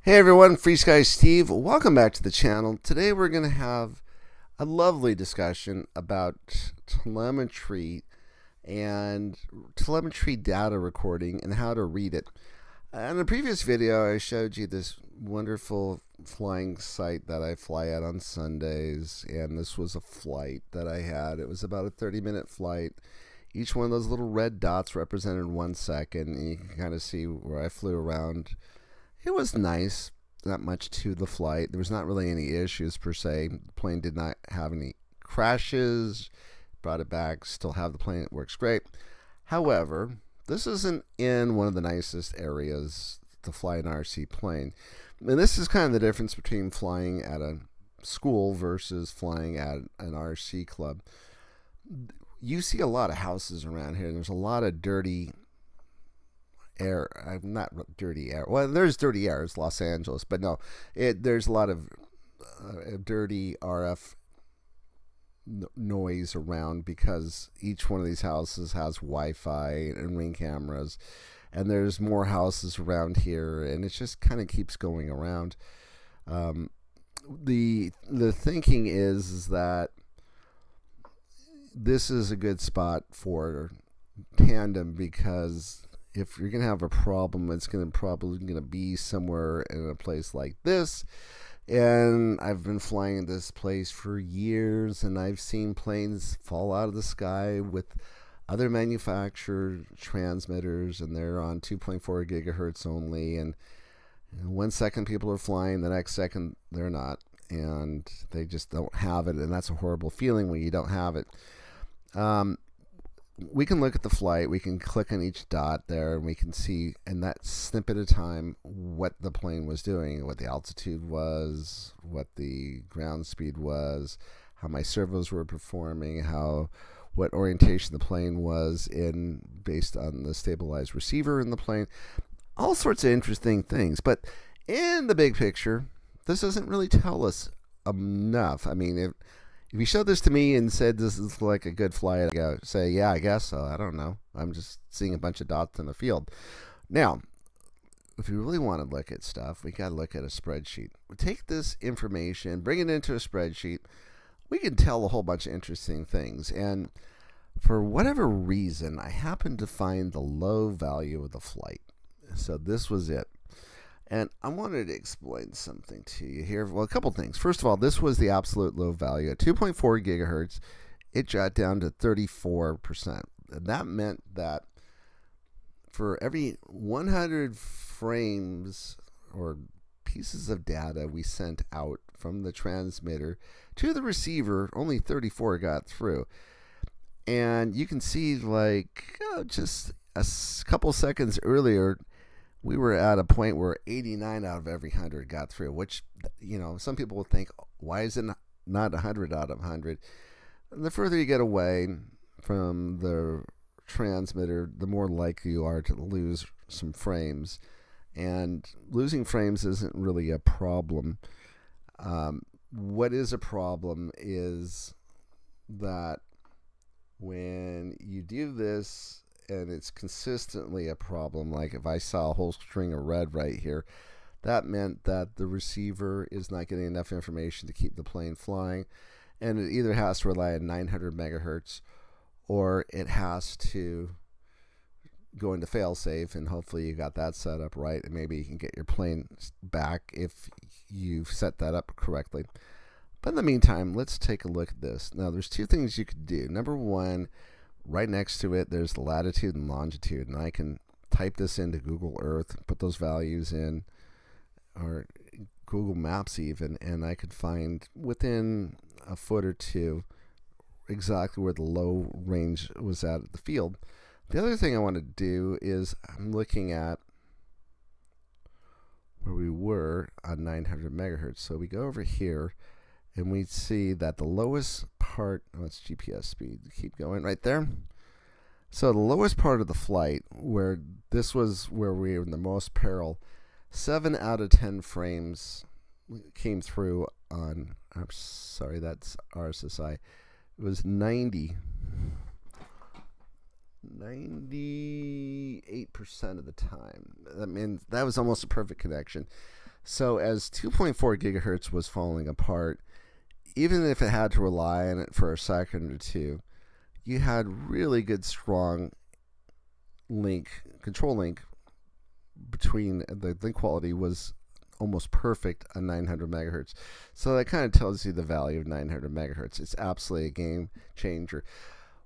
Hey everyone, FrSky Steve. Welcome back to the channel. Today we're going to have a lovely discussion about telemetry and telemetry data recording and how to read it. In the previous video, I showed you this wonderful flying site that I fly at on Sundays, and this was a flight that I had. It was about a 30-minute flight. Each one of those little red dots represented 1 second, and you can kind of see where I flew around. It was nice, not much to the flight. There was not really any issues per se. The plane did not have any crashes. Brought it back, still have the plane. It works great. However, this isn't in one of the nicest areas to fly an RC plane. And this is kind of the difference between flying at a school versus flying at an RC club. You see a lot of houses around here. There's a lot of dirty air. Not dirty air. Well, there's dirty air. It's Los Angeles, but no, there's a lot of dirty RF noise around because each one of these houses has Wi-Fi and Ring cameras, and there's more houses around here, and it just kind of keeps going around. The thinking is that this is a good spot for tandem because if you're going to have a problem, it's probably going to be somewhere in a place like this. And I've been flying this place for years, and I've seen planes fall out of the sky with other manufacturer transmitters, and they're on 2.4 gigahertz only. And 1 second people are flying, the next second they're not, and they just don't have it. And that's a horrible feeling when you don't have it. We can look at the flight, we can click on each dot there, and we can see in that snippet of time what the plane was doing, what the altitude was, what the ground speed was, how my servos were performing, what orientation the plane was in based on the stabilized receiver in the plane, all sorts of interesting things. But in the big picture, this doesn't really tell us enough. I mean, if you showed this to me and said this is like a good flight, I'd go say, yeah, I guess so. I don't know. I'm just seeing a bunch of dots in the field. Now, if you really want to look at stuff, we got to look at a spreadsheet. We take this information, bring it into a spreadsheet. We can tell a whole bunch of interesting things. And for whatever reason, I happened to find the low value of the flight. So this was it. And I wanted to explain something to you here. Well, a couple things. First of all, this was the absolute low value. At 2.4 gigahertz, it dropped down to 34%. And that meant that for every 100 frames or pieces of data we sent out from the transmitter to the receiver, only 34 got through. And you can see, like, just a couple seconds earlier, we were at a point where 89 out of every 100 got through, which, some people will think, why is it not 100 out of 100? And the further you get away from the transmitter, the more likely you are to lose some frames. And losing frames isn't really a problem. What is a problem is that when you do this, and it's consistently a problem, like if I saw a whole string of red right here, that meant that the receiver is not getting enough information to keep the plane flying, and it either has to rely on 900 megahertz or it has to go into failsafe, and hopefully you got that set up right, and maybe you can get your plane back if you've set that up correctly. But in the meantime, let's take a look at this. Now, there's two things you could do. Number one, right next to it, there's the latitude and longitude, and I can type this into Google Earth, put those values in, or Google Maps even, and I could find within a foot or two exactly where the low range was at the field. The other thing I want to do is I'm looking at where we were on 900 megahertz. So we go over here, and we see that the lowest part, it's GPS speed, keep going right there. So the lowest part of the flight, where this was where we were in the most peril, 7 out of 10 frames came through on, I'm sorry, that's RSSI. It was 98% of the time. That means that was almost a perfect connection. So as 2.4 gigahertz was falling apart, even if it had to rely on it for a second or two, you had really good, strong control link between the link quality was almost perfect on 900 megahertz. So that kind of tells you the value of 900 megahertz. It's absolutely a game changer.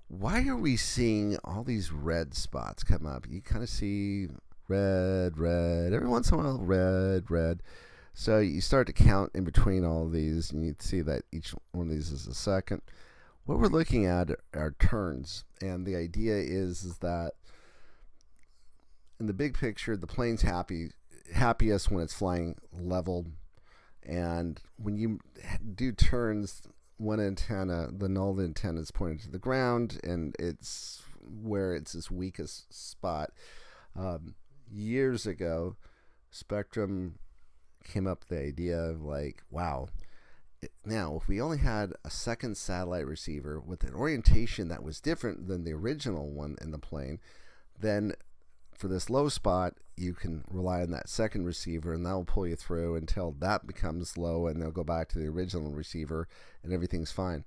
Why are we seeing all these red spots come up? You kind of see red, red, every once in a while, red, red. So you start to count in between all of these, and you see that each one of these is a second. What we're looking at are turns, and the idea is that in the big picture, the plane's happiest when it's flying level, and when you do turns, one antenna, the null antenna, is pointed to the ground, and it's where it's its weakest spot. Years ago, Spectrum came up with the idea of like, wow, now if we only had a second satellite receiver with an orientation that was different than the original one in the plane, then for this low spot, you can rely on that second receiver, and that will pull you through until that becomes low, and they'll go back to the original receiver, and everything's fine.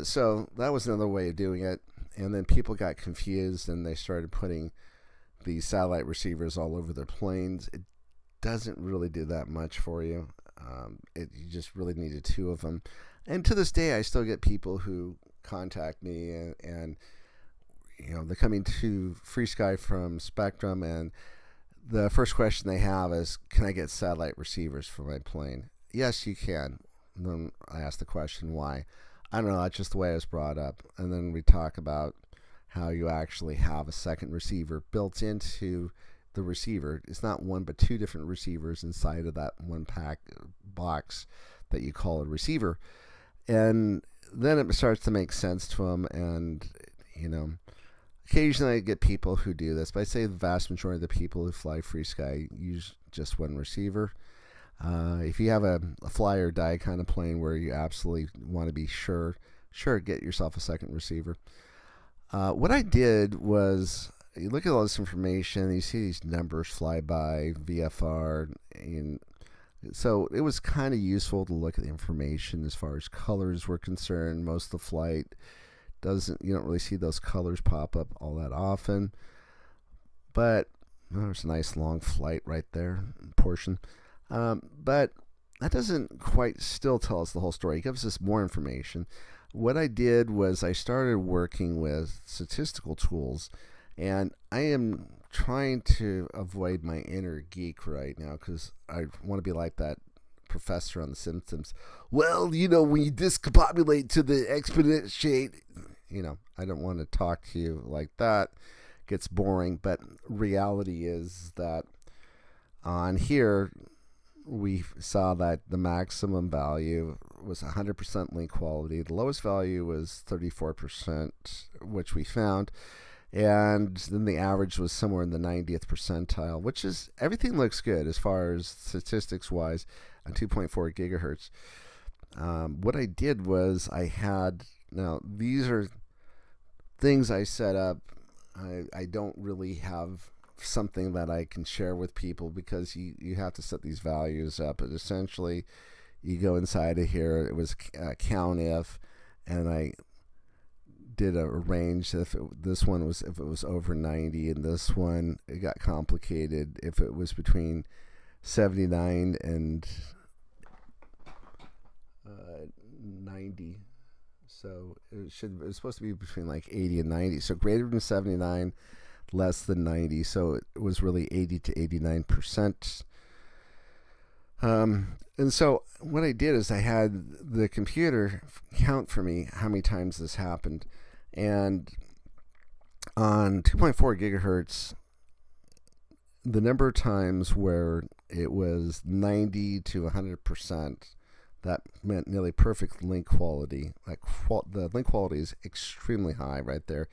So that was another way of doing it, and then people got confused, and they started putting these satellite receivers all over their planes. It doesn't really do that much for you. You just really needed two of them. And to this day, I still get people who contact me, and they're coming to FrSky from Spectrum, and the first question they have is, can I get satellite receivers for my plane? Yes, you can. And then I ask the question, why? I don't know, that's just the way I was brought up. And then we talk about how you actually have a second receiver built into the receiver. It's not one but two different receivers inside of that one box that you call a receiver. And then it starts to make sense to them, and occasionally I get people who do this, but I say the vast majority of the people who fly FrSky use just one receiver. If you have a fly or die kind of plane where you absolutely want to be sure, get yourself a second receiver. What I did was, you look at all this information, you see these numbers fly by, VFR, and so it was kind of useful to look at the information as far as colors were concerned. Most of the flight you don't really see those colors pop up all that often, but there's a nice long flight right there portion. But that doesn't quite still tell us the whole story. It gives us more information. What I did was I started working with statistical tools, and I am trying to avoid my inner geek right now because I want to be like that professor on The Simpsons. Well, when you discombobulate to the exponentiate, I don't want to talk to you like that. It gets boring, but reality is that on here, we saw that the maximum value was 100% link quality. The lowest value was 34%, which we found. And then the average was somewhere in the 90th percentile, which is, everything looks good as far as statistics-wise on 2.4 gigahertz. What I did was now these are things I set up. I don't really have something that I can share with people because you have to set these values up. But essentially, you go inside of here. It was CountIf, and I did a range. If it was over 90, and this one, it got complicated. If it was between 79 and 90, so it was supposed to be between like 80 and 90. So greater than 79, less than 90. So it was really 80 to 89%. And so what I did is I had the computer count for me how many times this happened. And on 2.4 gigahertz, the number of times where it was 90 to 100%, that meant nearly perfect link quality. The link quality is extremely high right there.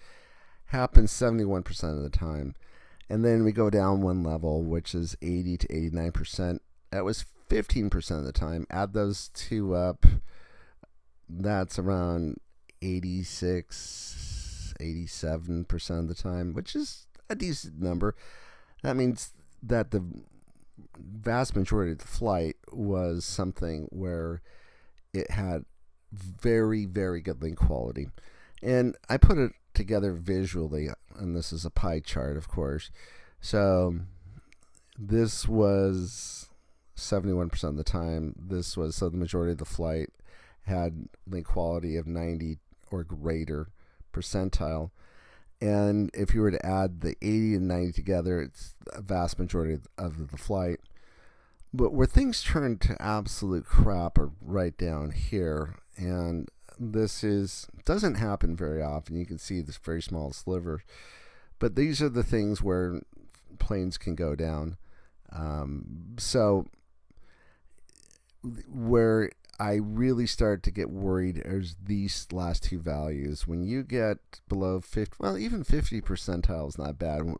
Happens 71% of the time. And then we go down one level, which is 80 to 89%. That was 15% of the time. Add those two up, that's around 86, 87% of the time, which is a decent number. That means that the vast majority of the flight was something where it had very, very good link quality. And I put it together visually, and this is a pie chart, of course. So this was 71% of the time. So the majority of the flight had link quality of 90 or greater percentile. And if you were to add the 80 and 90 together, it's a vast majority of the flight. But where things turn to absolute crap are right down here. And this doesn't happen very often. You can see this very small sliver. But these are the things where planes can go down. So where I really start to get worried is these last two values. When you get below 50, well, even 50 percentile is not bad. When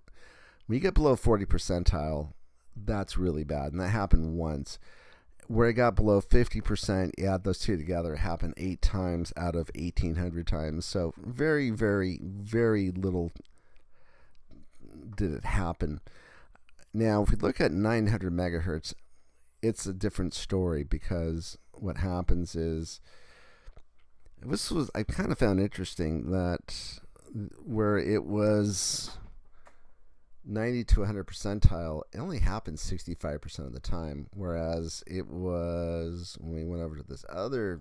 you get below 40 percentile, that's really bad. And that happened once. Where it got below 50%, you add those two together, it happened 8 times out of 1,800 times. So very, very, very little did it happen. Now, if we look at 900 megahertz, it's a different story, because what happens is, I kind of found interesting that where it was 90 to 100 percentile, it only happened 65% of the time, whereas it was, when we went over to this other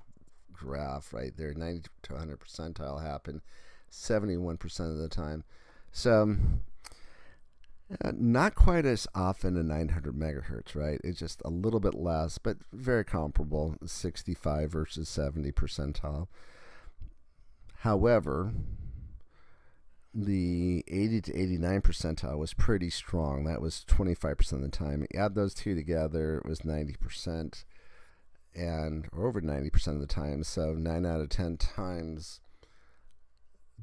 graph right there, 90 to 100 percentile happened 71% of the time. So not quite as often a 900 megahertz, right? It's just a little bit less, but very comparable, 65 versus 70 percentile. However, the 80 to 89 percentile was pretty strong. That was 25% of the time. You add those two together, it was 90%, or over 90% of the time. So 9 out of 10 times,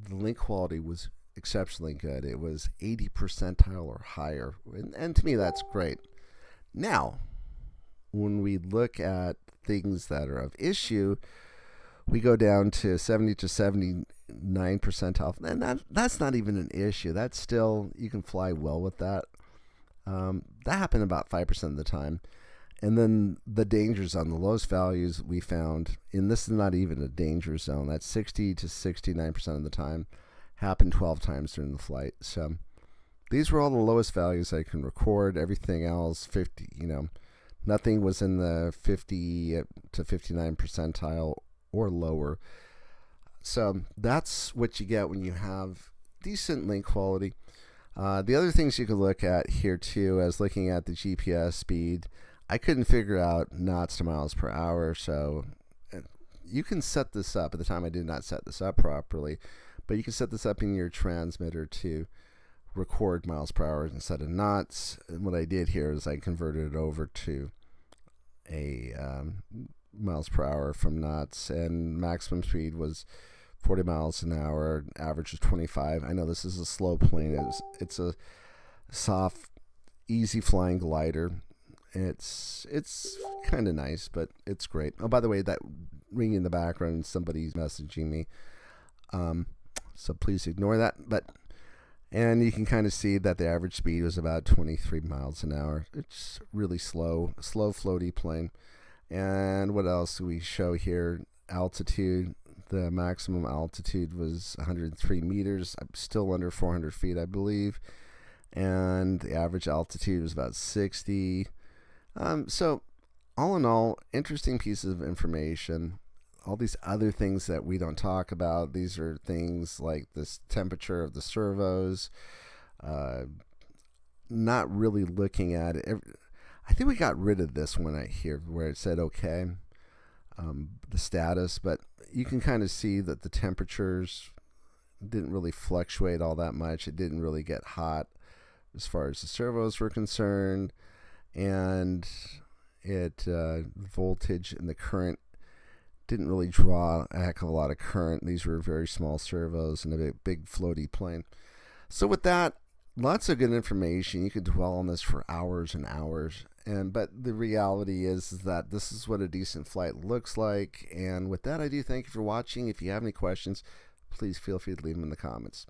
the link quality was exceptionally good. It was 80 percentile or higher, and to me that's great. Now, when we look at things that are of issue, we go down to 70 to 79 percentile, and that's not even an issue. That's still, you can fly well with that. That happened about 5% of the time. And then the danger zone, the lowest values we found, and this is not even a danger zone, that's 60 to 69% of the time, happened 12 times during the flight. So these were all the lowest values I can record. Everything else, 50, nothing was in the 50 to 59 percentile or lower. So that's what you get when you have decent link quality. The other things you could look at here too, as looking at the GPS speed, I couldn't figure out knots to miles per hour. So you can set this up. At the time I did not set this up properly, but you can set this up in your transmitter to record miles per hour instead of knots. And what I did here is I converted it over to a miles per hour from knots, and maximum speed was 40 miles an hour, average was 25. I know this is a slow plane. It's a soft, easy flying glider. It's kind of nice, but it's great. Oh, by the way, that ringing in the background, somebody's messaging me. So please ignore that. And you can kind of see that the average speed was about 23 miles an hour. It's really slow floaty plane. And what else do we show here? Altitude. The maximum altitude was 103 meters. I'm still under 400 feet, I believe. And the average altitude was about 60. So all in all, interesting pieces of information. All these other things that we don't talk about, these are things like this temperature of the servos, not really looking at it. I think we got rid of this one right here where it said okay, the status, but you can kind of see that the temperatures didn't really fluctuate all that much. It didn't really get hot as far as the servos were concerned, and voltage and the current didn't really draw a heck of a lot of current. These were very small servos and a big floaty plane. So with that, lots of good information. You could dwell on this for hours and hours. But the reality is that this is what a decent flight looks like. And with that, I do thank you for watching. If you have any questions, please feel free to leave them in the comments.